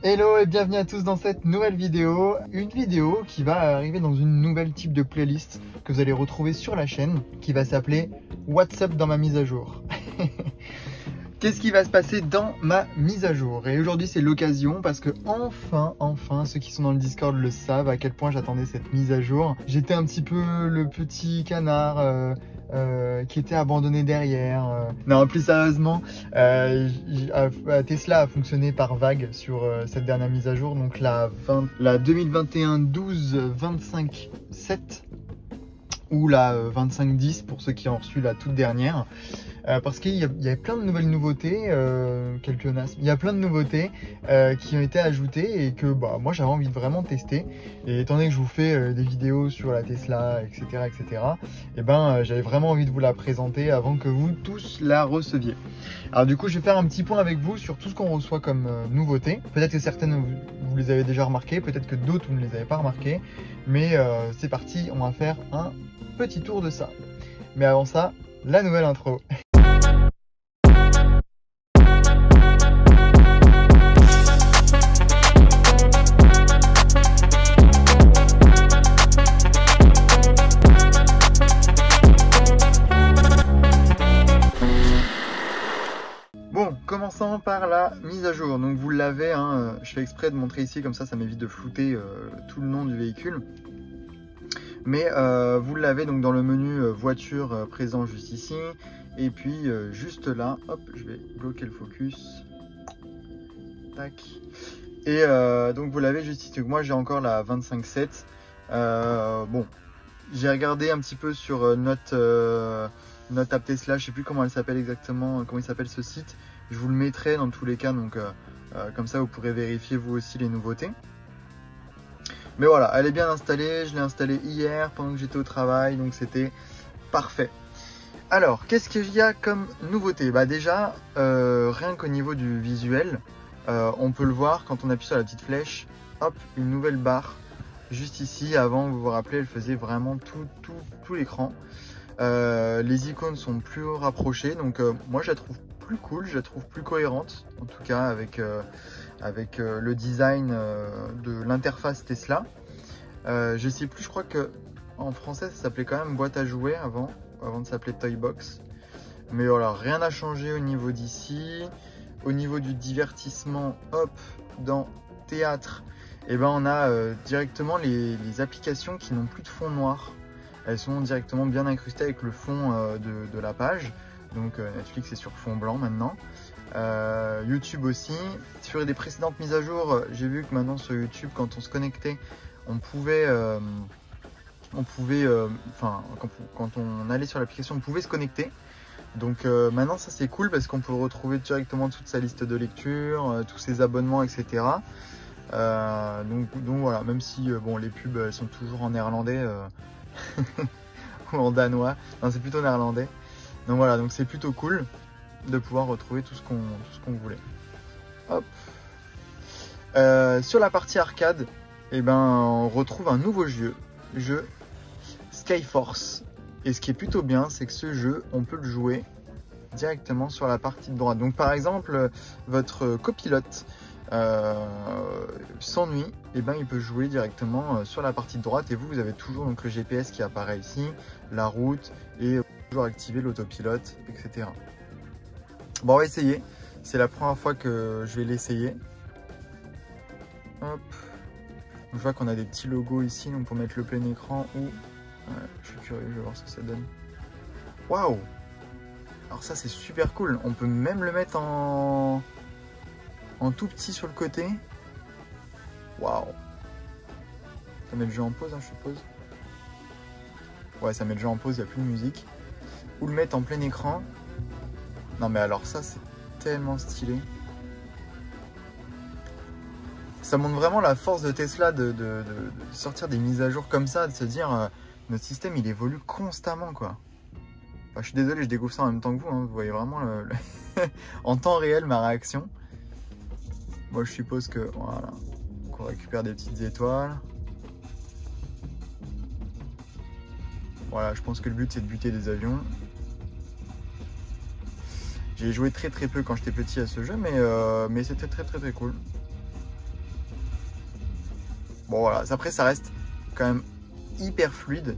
Hello et bienvenue à tous dans cette nouvelle vidéo. Une vidéo qui va arriver dans une nouvelle type de playlist que vous allez retrouver sur la chaîne qui va s'appeler What's up dans ma mise à jour. Qu'est-ce qui va se passer dans ma mise à jour? Et aujourd'hui c'est l'occasion parce que enfin, ceux qui sont dans le Discord le savent à quel point j'attendais cette mise à jour. J'étais un petit peu le petit canard qui était abandonné derrière. Non, plus sérieusement, Tesla a fonctionné par vague sur cette dernière mise à jour. Donc la 2021-12-25-7 ou la 25-10 pour ceux qui ont reçu la toute dernière. Parce qu'il y avait plein de nouvelles nouveautés, il y a plein de nouveautés qui ont été ajoutées et que moi j'avais envie de vraiment tester. Et étant donné que je vous fais des vidéos sur la Tesla, etc., et j'avais vraiment envie de vous la présenter avant que vous tous la receviez. Alors du coup, je vais faire un petit point avec vous sur tout ce qu'on reçoit comme nouveautés. Peut-être que certaines vous les avez déjà remarquées, peut-être que d'autres vous ne les avez pas remarquées. Mais c'est parti, on va faire un petit tour de ça. Mais avant ça, la nouvelle intro. Bon, commençons par la mise à jour. Donc vous l'avez, je fais exprès de montrer ici, comme ça m'évite de flouter tout le nom du véhicule. Mais vous l'avez donc dans le menu voiture présent juste ici. Et puis juste là, hop, je vais bloquer le focus. Tac. Et donc vous l'avez juste ici. Donc moi j'ai encore la 25.7. Bon, j'ai regardé un petit peu sur notre app Tesla, je sais plus comment elle s'appelle exactement, comment il s'appelle ce site. Je vous le mettrai dans tous les cas, donc comme ça vous pourrez vérifier vous aussi les nouveautés. Mais voilà, elle est bien installée, je l'ai installée hier pendant que j'étais au travail, donc c'était parfait. Alors, qu'est-ce qu'il y a comme nouveauté? Déjà, rien qu'au niveau du visuel, on peut le voir quand on appuie sur la petite flèche, hop, une nouvelle barre juste ici. Avant, vous vous rappelez, elle faisait vraiment tout l'écran. Les icônes sont plus rapprochées, donc moi je la trouve plus cool, je la trouve plus cohérente, en tout cas avec le design de l'interface Tesla. Je sais plus, je crois que en français ça s'appelait quand même boîte à jouets avant de s'appeler Toybox. Mais voilà, rien n'a changé au niveau d'ici. Au niveau du divertissement, hop, dans théâtre, on a directement les applications qui n'ont plus de fond noir. Elles sont directement bien incrustées avec le fond de la page. Donc Netflix est sur fond blanc maintenant. YouTube aussi. Sur les précédentes mises à jour, j'ai vu que maintenant sur YouTube, quand on se connectait, quand on allait sur l'application, on pouvait se connecter. Donc maintenant ça c'est cool parce qu'on peut retrouver directement toute sa liste de lecture, tous ses abonnements, etc. Donc voilà, même si les pubs elles sont toujours en néerlandais ou en danois, non c'est plutôt néerlandais. Donc voilà, donc c'est plutôt cool de pouvoir retrouver tout ce qu'on voulait. Hop. Sur la partie arcade, on retrouve un nouveau jeu Skyforce. Et ce qui est plutôt bien, c'est que ce jeu, on peut le jouer directement sur la partie de droite. Donc par exemple, votre copilote s'ennuie, il peut jouer directement sur la partie de droite. Et vous avez toujours donc le GPS qui apparaît ici, la route, et toujours activer l'autopilote, etc. Bon, on va essayer. C'est la première fois que je vais l'essayer. Hop. Donc, je vois qu'on a des petits logos ici, donc pour mettre le plein écran ou... je suis curieux, je vais voir ce que ça donne. Waouh! Alors ça c'est super cool. On peut même le mettre en tout petit sur le côté. Waouh! Ça met le jeu en pause, je suppose. Ouais, ça met le jeu en pause, il n'y a plus de musique. Ou le mettre en plein écran. Non mais alors ça c'est tellement stylé. Ça montre vraiment la force de Tesla de sortir des mises à jour comme ça, de se dire notre système il évolue constamment quoi. Enfin, je suis désolé, je découvre ça en même temps que vous, vous voyez vraiment en temps réel ma réaction. Moi je suppose que voilà, qu'on récupère des petites étoiles. Voilà, je pense que le but c'est de buter des avions. J'ai joué très peu quand j'étais petit à ce jeu, mais c'était très cool. Bon voilà, après ça reste quand même hyper fluide.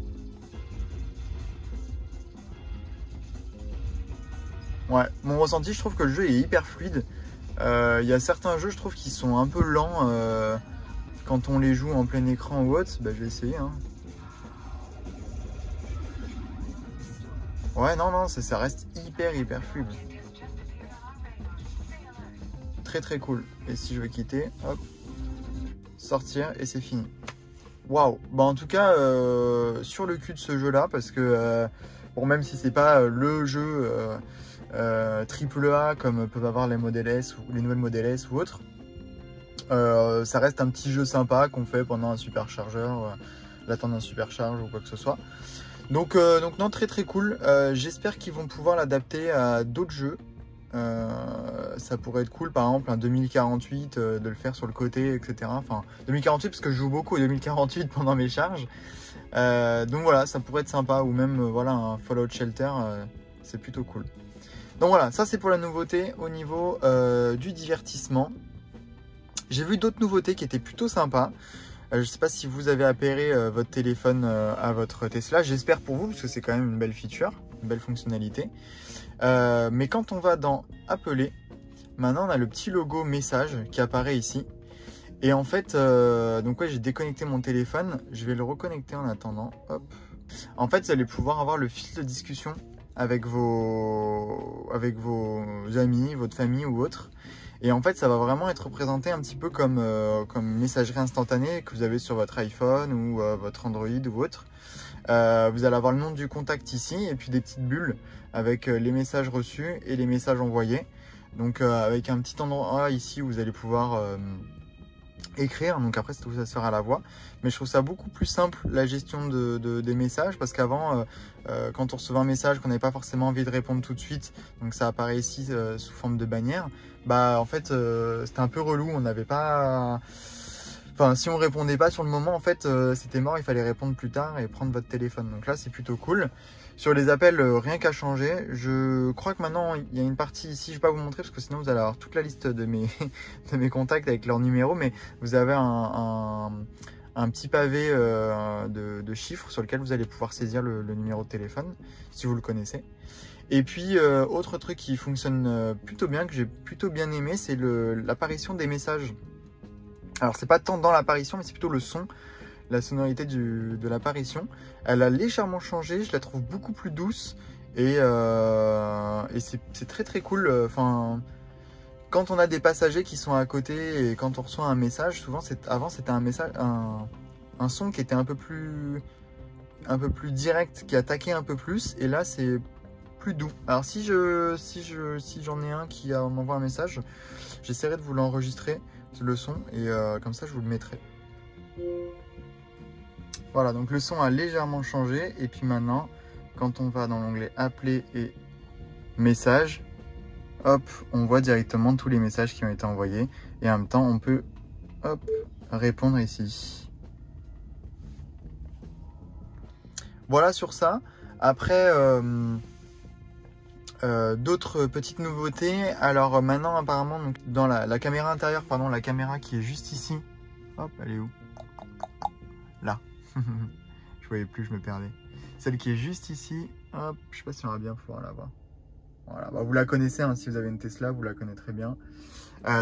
Ouais, mon ressenti, je trouve que le jeu est hyper fluide. Il y a certains jeux, je trouve, qui sont un peu lents quand on les joue en plein écran ou autre. Bah, je vais essayer. Hein. Ouais, non, ça reste hyper fluide. Très cool. Et si je veux quitter, hop, sortir et c'est fini. Waouh. Bah en tout cas, sur le cul de ce jeu-là, parce que bon, même si c'est pas le jeu triple A comme peuvent avoir les Model S ou les nouvelles Model S ou autres, ça reste un petit jeu sympa qu'on fait pendant un superchargeur, l'attente d'un supercharge ou quoi que ce soit. Donc non, très cool. J'espère qu'ils vont pouvoir l'adapter à d'autres jeux. Ça pourrait être cool, par exemple un 2048, de le faire sur le côté, etc. Enfin 2048 parce que je joue beaucoup au 2048 pendant mes charges. Donc voilà, ça pourrait être sympa, ou même voilà un Fallout Shelter, c'est plutôt cool. Donc voilà, ça c'est pour la nouveauté au niveau du divertissement. J'ai vu d'autres nouveautés qui étaient plutôt sympas. Je ne sais pas si vous avez appairé votre téléphone à votre Tesla. J'espère pour vous, parce que c'est quand même une belle feature, une belle fonctionnalité. Mais quand on va dans Appeler, maintenant on a le petit logo message qui apparaît ici. Et en fait, donc ouais, j'ai déconnecté mon téléphone. Je vais le reconnecter en attendant. Hop. En fait, vous allez pouvoir avoir le fil de discussion avec vos amis, votre famille ou autre. Et en fait, ça va vraiment être représenté un petit peu comme messagerie instantanée que vous avez sur votre iPhone ou votre Android ou autre. Vous allez avoir le nom du contact ici et puis des petites bulles avec les messages reçus et les messages envoyés. Donc avec un petit endroit ici où vous allez pouvoir écrire. Donc après, tout ça se fera à la voix. Mais je trouve ça beaucoup plus simple, la gestion des messages, parce qu'avant, quand on recevait un message qu'on n'avait pas forcément envie de répondre tout de suite, donc ça apparaît ici sous forme de bannière, bah en fait c'était un peu relou, on n'avait pas... Enfin, si on répondait pas sur le moment, en fait c'était mort, il fallait répondre plus tard et prendre votre téléphone. Donc là c'est plutôt cool. Sur les appels, rien qu'à changer. Je crois que maintenant il y a une partie ici, je vais pas vous montrer parce que sinon vous allez avoir toute la liste de mes contacts avec leurs numéros, mais vous avez un petit pavé de chiffres sur lequel vous allez pouvoir saisir le numéro de téléphone, si vous le connaissez. Et puis, autre truc qui fonctionne plutôt bien, que j'ai plutôt bien aimé, c'est l'apparition des messages. Alors, c'est pas tant dans l'apparition, mais c'est plutôt le son, la sonorité de l'apparition. Elle a légèrement changé, je la trouve beaucoup plus douce, et c'est très cool. Enfin, quand on a des passagers qui sont à côté et quand on reçoit un message, souvent, avant, c'était un message, un son qui était un peu plus direct, qui attaquait un peu plus, et là, c'est plus doux. Alors si j'en ai un qui m'envoie un message, j'essaierai de vous l'enregistrer, le son, et comme ça je vous le mettrai. Voilà, donc le son a légèrement changé, et puis maintenant quand on va dans l'onglet appeler et messages, hop, on voit directement tous les messages qui ont été envoyés, et en même temps on peut hop répondre ici. Voilà sur ça. Après d'autres petites nouveautés. Alors maintenant apparemment, donc, dans la caméra intérieure, pardon, la caméra qui est juste ici. Hop, elle est où? Là. Je voyais plus, je me perdais. Celle qui est juste ici. Hop, je sais pas si on va bien pouvoir la voir. Voilà, bah, vous la connaissez, hein, si vous avez une Tesla, vous la connaîtrez bien.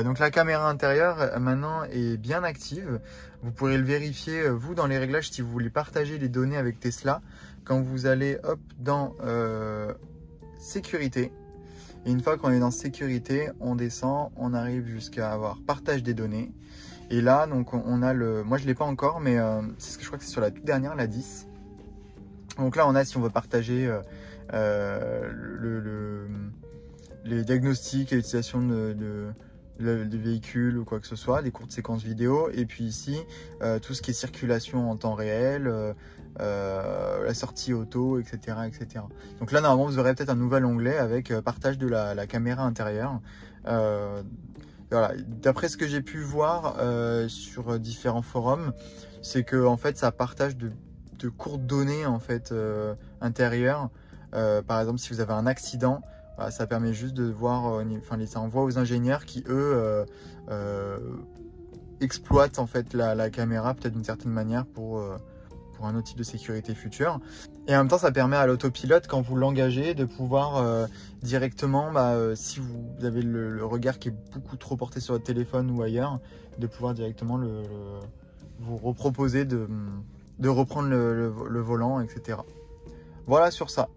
Donc la caméra intérieure maintenant est bien active. Vous pourrez le vérifier vous dans les réglages si vous voulez partager les données avec Tesla. Quand vous allez hop dans sécurité, et une fois qu'on est dans sécurité, on descend, on arrive jusqu'à avoir partage des données, et là donc on a moi je l'ai pas encore, mais c'est ce que je crois que c'est sur la toute dernière, la 10. Donc là on a, si on veut partager les diagnostics et l'utilisation de véhicules ou quoi que ce soit, des courtes séquences vidéo, et puis ici tout ce qui est circulation en temps réel, la sortie auto, etc., etc. Donc là normalement vous aurez peut-être un nouvel onglet avec partage de la caméra intérieure. Voilà. D'après ce que j'ai pu voir sur différents forums, c'est que en fait ça partage de courtes données en fait intérieures. Par exemple, si vous avez un accident, ça permet juste de voir, enfin ça envoie aux ingénieurs qui eux exploite en fait la caméra peut-être d'une certaine manière pour un autre type de sécurité future. Et en même temps, ça permet à l'autopilote, quand vous l'engagez, de pouvoir directement, si vous avez le regard qui est beaucoup trop porté sur votre téléphone ou ailleurs, de pouvoir directement vous reproposer de reprendre le volant, etc. Voilà sur ça.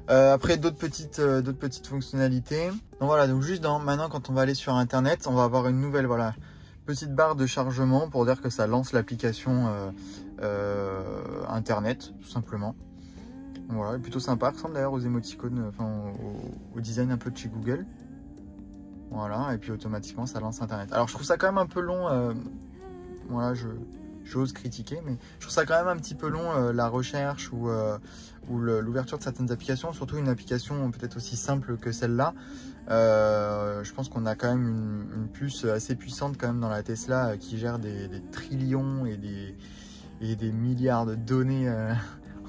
Après d'autres petites fonctionnalités. Donc voilà, donc juste maintenant quand on va aller sur internet, on va avoir une nouvelle petite barre de chargement pour dire que ça lance l'application internet tout simplement. Voilà, plutôt sympa, ressemble d'ailleurs aux émoticônes, enfin au design un peu de chez Google. Voilà, et puis automatiquement ça lance internet. Alors je trouve ça quand même un peu long, voilà, j'ose critiquer, mais je trouve ça quand même un petit peu long la recherche ou l'ouverture de certaines applications, surtout une application peut-être aussi simple que celle-là. Je pense qu'on a quand même une puce assez puissante quand même dans la Tesla qui gère des trillions et des milliards de données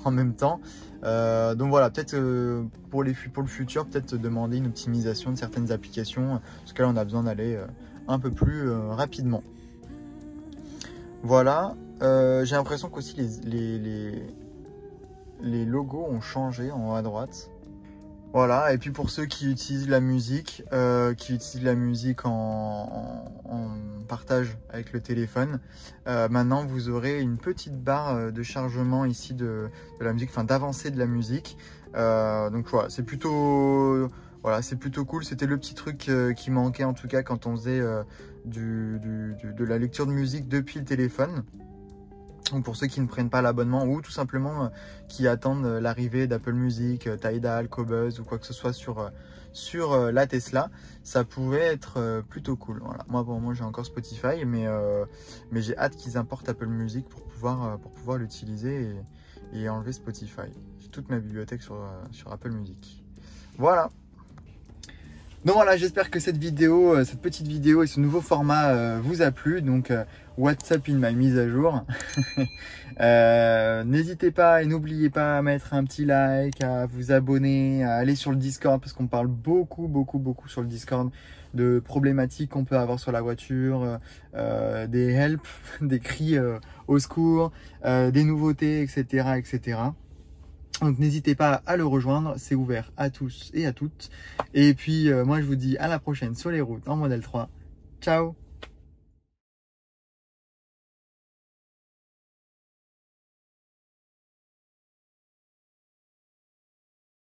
en même temps. Donc voilà, peut-être pour le futur, peut-être demander une optimisation de certaines applications, parce que là on a besoin d'aller un peu plus rapidement. Voilà, j'ai l'impression qu'aussi les logos ont changé en haut à droite. Voilà, et puis pour ceux qui utilisent la musique, en partage avec le téléphone, maintenant vous aurez une petite barre de chargement ici de la musique, enfin d'avancée de la musique. Donc voilà, c'est plutôt cool. C'était le petit truc qui manquait en tout cas quand on faisait de la lecture de musique depuis le téléphone. Donc pour ceux qui ne prennent pas l'abonnement ou tout simplement qui attendent l'arrivée d'Apple Music, Tidal, Qobuz ou quoi que ce soit sur la Tesla, ça pouvait être plutôt cool. Voilà. Moi pour moi j'ai encore Spotify, mais j'ai hâte qu'ils importent Apple Music pour pouvoir l'utiliser et enlever Spotify. J'ai toute ma bibliothèque sur Apple Music. Voilà. Donc voilà, j'espère que cette petite vidéo et ce nouveau format vous a plu. Donc WhatsApp in my mise à jour. N'hésitez pas et n'oubliez pas à mettre un petit like, à vous abonner, à aller sur le Discord parce qu'on parle beaucoup sur le Discord de problématiques qu'on peut avoir sur la voiture, des help, des cris au secours, des nouveautés, etc. Donc n'hésitez pas à le rejoindre, c'est ouvert à tous et à toutes. Et puis moi je vous dis à la prochaine sur les routes en modèle 3. Ciao!